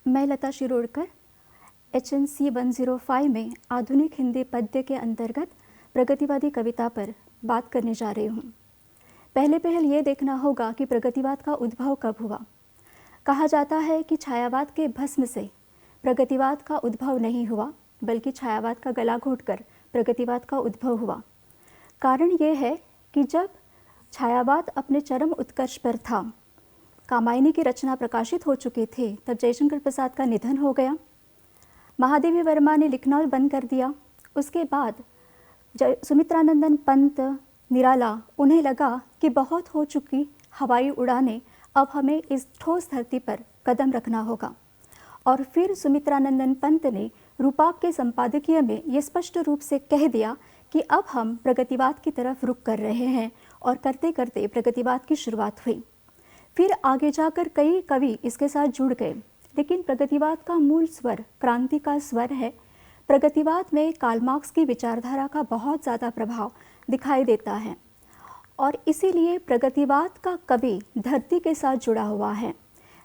मैं लता शिरोडकर HNC 105 में आधुनिक हिंदी पद्य के अंतर्गत प्रगतिवादी कविता पर बात करने जा रही हूँ। पहले ये देखना होगा कि प्रगतिवाद का उद्भव कब हुआ। कहा जाता है कि छायावाद के भस्म से प्रगतिवाद का उद्भव नहीं हुआ, बल्कि छायावाद का गला घोटकर प्रगतिवाद का उद्भव हुआ। कारण ये है कि जब छायावाद अपने चरम उत्कर्ष पर था, कामायनी की रचना प्रकाशित हो चुकी थी, तब जयशंकर प्रसाद का निधन हो गया। महादेवी वर्मा ने लिखना बंद कर दिया। उसके बाद सुमित्रानंदन पंत, निराला, उन्हें लगा कि बहुत हो चुकी हवाई उड़ानें, अब हमें इस ठोस धरती पर कदम रखना होगा। और फिर सुमित्रानंदन पंत ने रूपाप के संपादकीय में ये स्पष्ट रूप से कह दिया कि अब हम प्रगतिवाद की तरफ रुख कर रहे हैं, और करते करते प्रगतिवाद की शुरुआत हुई। फिर आगे जाकर कई कवि इसके साथ जुड़ गए, लेकिन प्रगतिवाद का मूल स्वर क्रांति का स्वर है। प्रगतिवाद में कार्ल मार्क्स की विचारधारा का बहुत ज़्यादा प्रभाव दिखाई देता है, और इसीलिए प्रगतिवाद का कवि धरती के साथ जुड़ा हुआ है।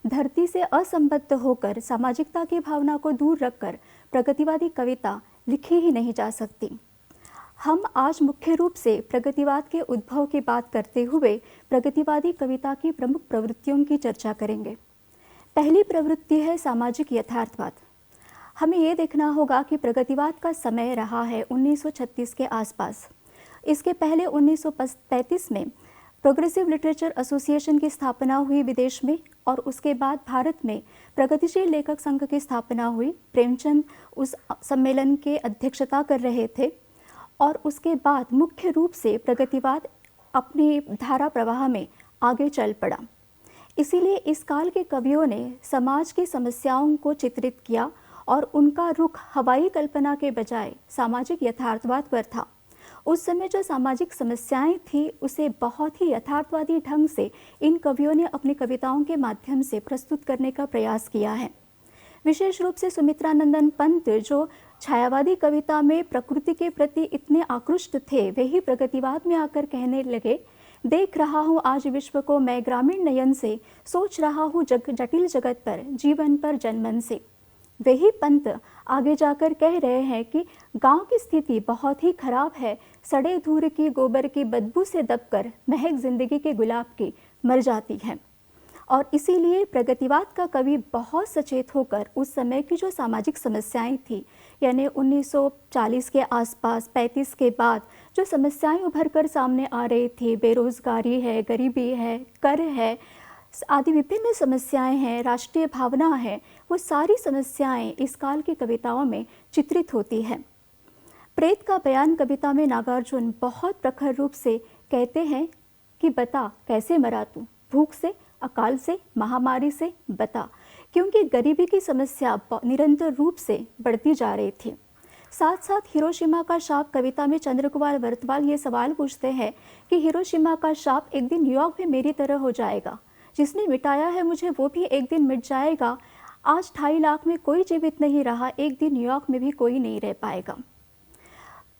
धरती से असंबद्ध होकर सामाजिकता की भावना को दूर रखकर प्रगतिवादी कविता लिखी ही नहीं जा सकती। हम आज मुख्य रूप से प्रगतिवाद के उद्भव की बात करते हुए प्रगतिवादी कविता की प्रमुख प्रवृत्तियों की चर्चा करेंगे। पहली प्रवृत्ति है सामाजिक यथार्थवाद। हमें ये देखना होगा कि प्रगतिवाद का समय रहा है 1936 के आसपास। इसके पहले 1935 में प्रोग्रेसिव लिटरेचर एसोसिएशन की स्थापना हुई विदेश में, और उसके बाद भारत में प्रगतिशील लेखक संघ की स्थापना हुई। प्रेमचंद उस सम्मेलन के अध्यक्षता कर रहे थे, और उसके बाद मुख्य रूप से प्रगतिवाद अपनी धारा प्रवाह में आगे चल पड़ा। इसीलिए इस काल के कवियों ने समाज की समस्याओं को चित्रित किया, और उनका रुख हवाई कल्पना के बजाय सामाजिक यथार्थवाद पर था। उस समय जो सामाजिक समस्याएं थी, उसे बहुत ही यथार्थवादी ढंग से इन कवियों ने अपनी कविताओं के माध्यम से प्रस्तुत करने का प्रयास किया है। विशेष रूप से सुमित्रानंदन पंत, जो छायावादी कविता में प्रकृति के प्रति इतने आकृष्ट थे, वे ही प्रगतिवाद में आकर कहने लगे, देख रहा हूँ आज विश्व को मैं ग्रामीण नयन से, सोच रहा हूँ जटिल जगत पर, जीवन पर जनमन से। वही पंत आगे जाकर कह रहे हैं कि गांव की स्थिति बहुत ही खराब है, सड़े धूर की गोबर की बदबू से दबकर महक जिंदगी के गुलाब की मर जाती है। और इसीलिए प्रगतिवाद का कवि बहुत सचेत होकर उस समय की जो सामाजिक समस्याएं थी, यानी 1940 के आसपास, 35 के बाद जो समस्याएं उभर कर सामने आ रही थी, बेरोजगारी है, गरीबी है, कर है, आदि विभिन्न समस्याएं हैं, राष्ट्रीय भावना है, वो सारी समस्याएं इस काल की कविताओं में चित्रित होती हैं। प्रेत का बयान कविता में नागार्जुन बहुत प्रखर रूप से कहते हैं कि बता कैसे मरा तू, भूख से, अकाल से, महामारी से बता, क्योंकि गरीबी की समस्या निरंतर रूप से बढ़ती जा रही थी। साथ साथ हिरोशिमा का शाप कविता में चंद्रकुमार वर्तवाल ये सवाल पूछते हैं कि हिरोशिमा का शाप एक दिन न्यूयॉर्क में मेरी तरह हो जाएगा, जिसने मिटाया है मुझे वो भी एक दिन मिट जाएगा। आज 2.5 लाख में कोई जीवित नहीं रहा, एक दिन न्यूयॉर्क में भी कोई नहीं रह पाएगा।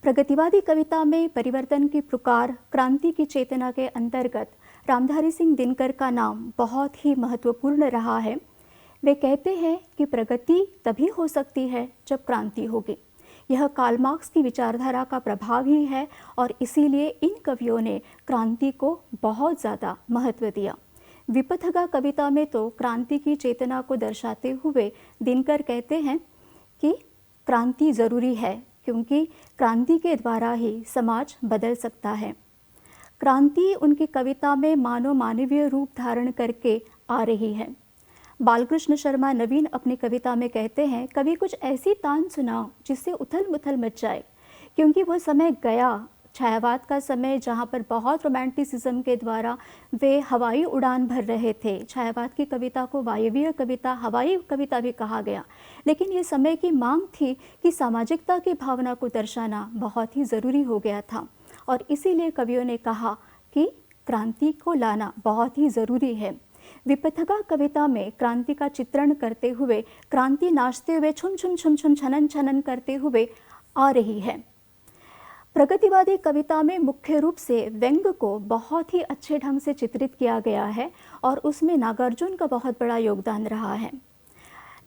प्रगतिवादी कविता में परिवर्तन की पुकार, क्रांति की चेतना के अंतर्गत रामधारी सिंह दिनकर का नाम बहुत ही महत्वपूर्ण रहा है। वे कहते हैं कि प्रगति तभी हो सकती है जब क्रांति होगी। यह कार्ल मार्क्स की विचारधारा का प्रभाव ही है, और इसीलिए इन कवियों ने क्रांति को बहुत ज़्यादा महत्व दिया। विपथगा कविता में तो क्रांति की चेतना को दर्शाते हुए दिनकर कहते हैं कि क्रांति ज़रूरी है, क्योंकि क्रांति के द्वारा ही समाज बदल सकता है। क्रांति उनकी कविता में मानव मानवीय रूप धारण करके आ रही है। बालकृष्ण शर्मा नवीन अपनी कविता में कहते हैं, कभी कुछ ऐसी तान सुनाओ जिससे उथल मुथल मच जाए, क्योंकि वो समय गया, छायावाद का समय, जहाँ पर बहुत रोमांटिसिज्म के द्वारा वे हवाई उड़ान भर रहे थे। छायावाद की कविता को वायवीय कविता, हवाई कविता भी कहा गया, लेकिन ये समय की मांग थी कि सामाजिकता की भावना को दर्शाना बहुत ही ज़रूरी हो गया था, और इसीलिए कवियों ने कहा कि क्रांति को लाना बहुत ही ज़रूरी है। विपथगा कविता में क्रांति का चित्रण करते हुए, क्रांति नाचते हुए छुम छुम छुम छुम छनन छनन करते हुए आ रही है। प्रगतिवादी कविता में मुख्य रूप से व्यंग को बहुत ही अच्छे ढंग से चित्रित किया गया है, और उसमें नागार्जुन का बहुत बड़ा योगदान रहा है।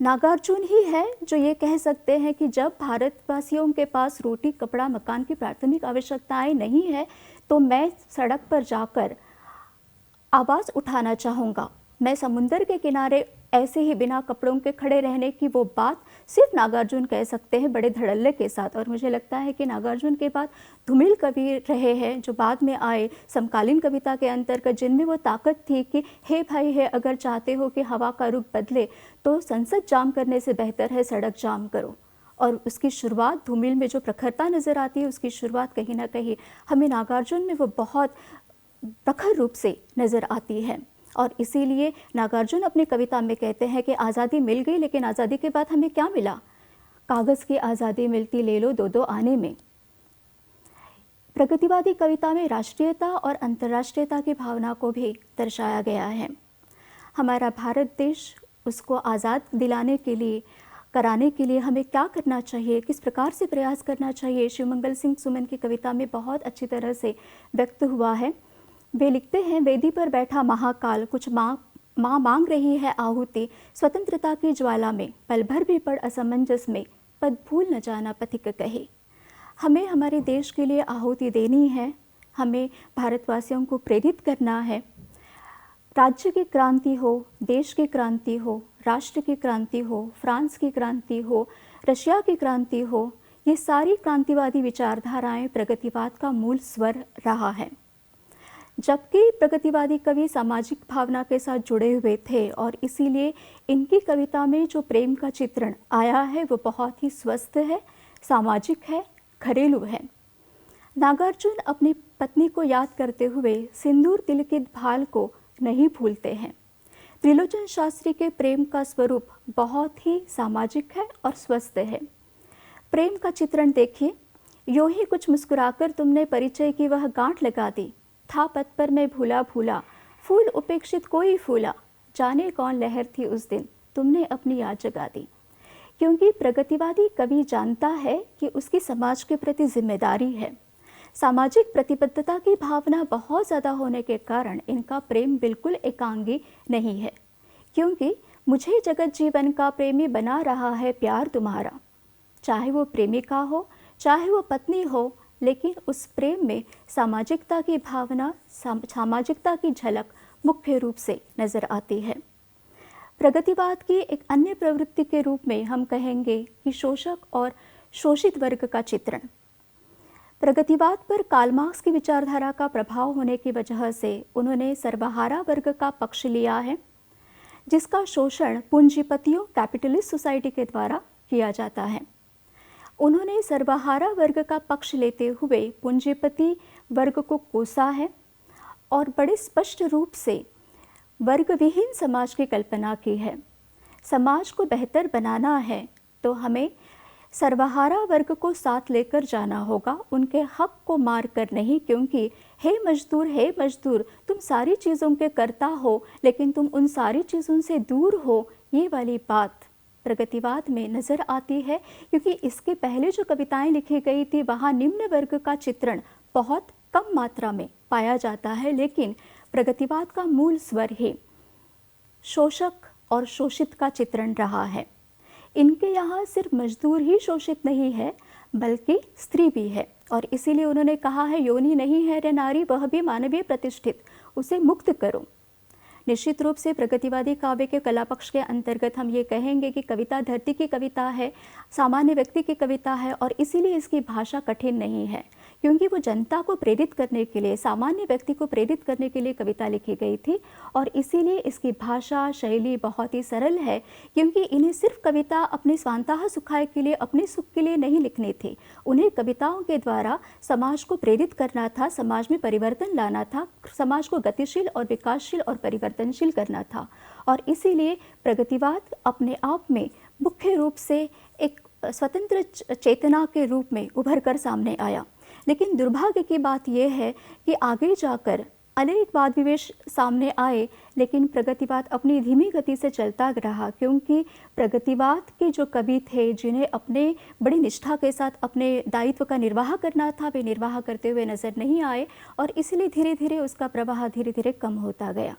नागार्जुन ही है जो ये कह सकते हैं कि जब भारतवासियों के पास रोटी, कपड़ा, मकान की प्राथमिक आवश्यकताएं नहीं है तो मैं सड़क पर जाकर आवाज़ उठाना चाहूँगा। मैं समुंदर के किनारे ऐसे ही बिना कपड़ों के खड़े रहने की वो बात सिर्फ नागार्जुन कह सकते हैं बड़े धड़ल्ले के साथ। और मुझे लगता है कि नागार्जुन के बाद धूमिल कवि रहे हैं जो बाद में आए समकालीन कविता के अंतर्गत, जिनमें वो ताकत थी कि हे भाई है, अगर चाहते हो कि हवा का रुख बदले तो संसद जाम करने से बेहतर है सड़क जाम करो। और उसकी शुरुआत धूमिल में जो प्रखरता नज़र आती है, उसकी शुरुआत कहीं ना कहीं हमें नागार्जुन में वो बहुत प्रखर रूप से नज़र आती है। और इसीलिए नागार्जुन अपनी कविता में कहते हैं कि आज़ादी मिल गई, लेकिन आज़ादी के बाद हमें क्या मिला? कागज़ की आज़ादी मिलती ले लो दो दो आने में। प्रगतिवादी कविता में राष्ट्रीयता और अंतर्राष्ट्रीयता की भावना को भी दर्शाया गया है। हमारा भारत देश, उसको आज़ाद दिलाने के लिए, कराने के लिए हमें क्या करना चाहिए, किस प्रकार से प्रयास करना चाहिए, शिवमंगल सिंह सुमन की कविता में बहुत अच्छी तरह से व्यक्त हुआ है। वे लिखते हैं, वेदी पर बैठा महाकाल कुछ माँ मांग रही है आहुति, स्वतंत्रता की ज्वाला में पल भर भी पड़ असमंजस में, पद भूल न जाना पथिक कहे। हमें हमारे देश के लिए आहुति देनी है, हमें भारतवासियों को प्रेरित करना है। राज्य की क्रांति हो, देश की क्रांति हो, राष्ट्र की क्रांति हो, फ्रांस की क्रांति हो, रशिया की क्रांति हो, ये सारी क्रांतिवादी विचारधाराएं प्रगतिवाद का मूल स्वर रहा है। जबकि प्रगतिवादी कवि सामाजिक भावना के साथ जुड़े हुए थे और इसीलिए इनकी कविता में जो प्रेम का चित्रण आया है वो बहुत ही स्वस्थ है, सामाजिक है, घरेलू है। नागार्जुन अपनी पत्नी को याद करते हुए सिंदूर तिलकित भाल को नहीं भूलते हैं। त्रिलोचन शास्त्री के प्रेम का स्वरूप बहुत ही सामाजिक है और स्वस्थ है। प्रेम का चित्रण देखिए, यूं ही कुछ मुस्कुराकर तुमने परिचय की वह गांठ लगा दी, था पथ पर मैं भूला भूला, फूल उपेक्षित कोई फूला, जाने कौन लहर थी उस दिन, तुमने अपनी याद जगा दी। क्योंकि प्रगतिवादी कवि जानता है कि उसकी समाज के प्रति जिम्मेदारी है। सामाजिक प्रतिबद्धता की भावना बहुत ज़्यादा होने के कारण इनका प्रेम बिल्कुल एकांगी नहीं है। क्योंकि मुझे जगत जीवन का प्रेमी बना रहा है प्यार तुम्हारा, चाहे वो प्रेमिका हो, चाहे वो पत्नी हो, लेकिन उस प्रेम में सामाजिकता की भावना, सामाजिकता की झलक मुख्य रूप से नज़र आती है। प्रगतिवाद की एक अन्य प्रवृत्ति के रूप में हम कहेंगे कि शोषक और शोषित वर्ग का चित्रण। प्रगतिवाद पर कार्ल मार्क्स की विचारधारा का प्रभाव होने की वजह से उन्होंने सर्वहारा वर्ग का पक्ष लिया है, जिसका शोषण पूंजीपतियों, कैपिटलिस्ट सोसाइटी के द्वारा किया जाता है। उन्होंने सर्वहारा वर्ग का पक्ष लेते हुए पूंजीपति वर्ग को कोसा है और बड़े स्पष्ट रूप से वर्ग विहीन समाज की कल्पना की है। समाज को बेहतर बनाना है तो हमें सर्वहारा वर्ग को साथ लेकर जाना होगा, उनके हक को मार कर नहीं। क्योंकि हे मजदूर, तुम सारी चीज़ों के कर्ता हो लेकिन तुम उन सारी चीज़ों से दूर हो, ये वाली बात प्रगतिवाद में नज़र आती है। क्योंकि इसके पहले जो कविताएं लिखी गई थी वहाँ निम्न वर्ग का चित्रण बहुत कम मात्रा में पाया जाता है, लेकिन प्रगतिवाद का मूल स्वर ही शोषक और शोषित का चित्रण रहा है। इनके यहाँ सिर्फ मजदूर ही शोषित नहीं है बल्कि स्त्री भी है, और इसीलिए उन्होंने कहा है, योनि नहीं है रे नारी, वह भी मानवीय प्रतिष्ठित, उसे मुक्त करो। निश्चित रूप से प्रगतिवादी काव्य के कला पक्ष के अंतर्गत हम ये कहेंगे कि कविता धरती की कविता है, सामान्य व्यक्ति की कविता है, और इसीलिए इसकी भाषा कठिन नहीं है। क्योंकि वो जनता को प्रेरित करने के लिए, सामान्य व्यक्ति को प्रेरित करने के लिए कविता लिखी गई थी, और इसीलिए इसकी भाषा शैली बहुत ही सरल है। क्योंकि इन्हें सिर्फ कविता अपने स्वांतः सुखाय के लिए, अपने सुख के लिए नहीं लिखनी थी, उन्हें कविताओं के द्वारा समाज को प्रेरित करना था, समाज में परिवर्तन लाना था, समाज को गतिशील और विकासशील और परिवर्तनशील करना था। और इसीलिए प्रगतिवाद अपने आप में मुख्य रूप से एक स्वतंत्र चेतना के रूप में उभर कर सामने आया। लेकिन दुर्भाग्य की बात यह है कि आगे जाकर अनेक वाद विवेश सामने आए, लेकिन प्रगतिवाद अपनी धीमी गति से चलता रहा। क्योंकि प्रगतिवाद के जो कवि थे, जिन्हें अपने बड़ी निष्ठा के साथ अपने दायित्व का निर्वाह करना था, वे निर्वाह करते हुए नजर नहीं आए, और इसलिए धीरे धीरे उसका प्रवाह धीरे धीरे कम होता गया।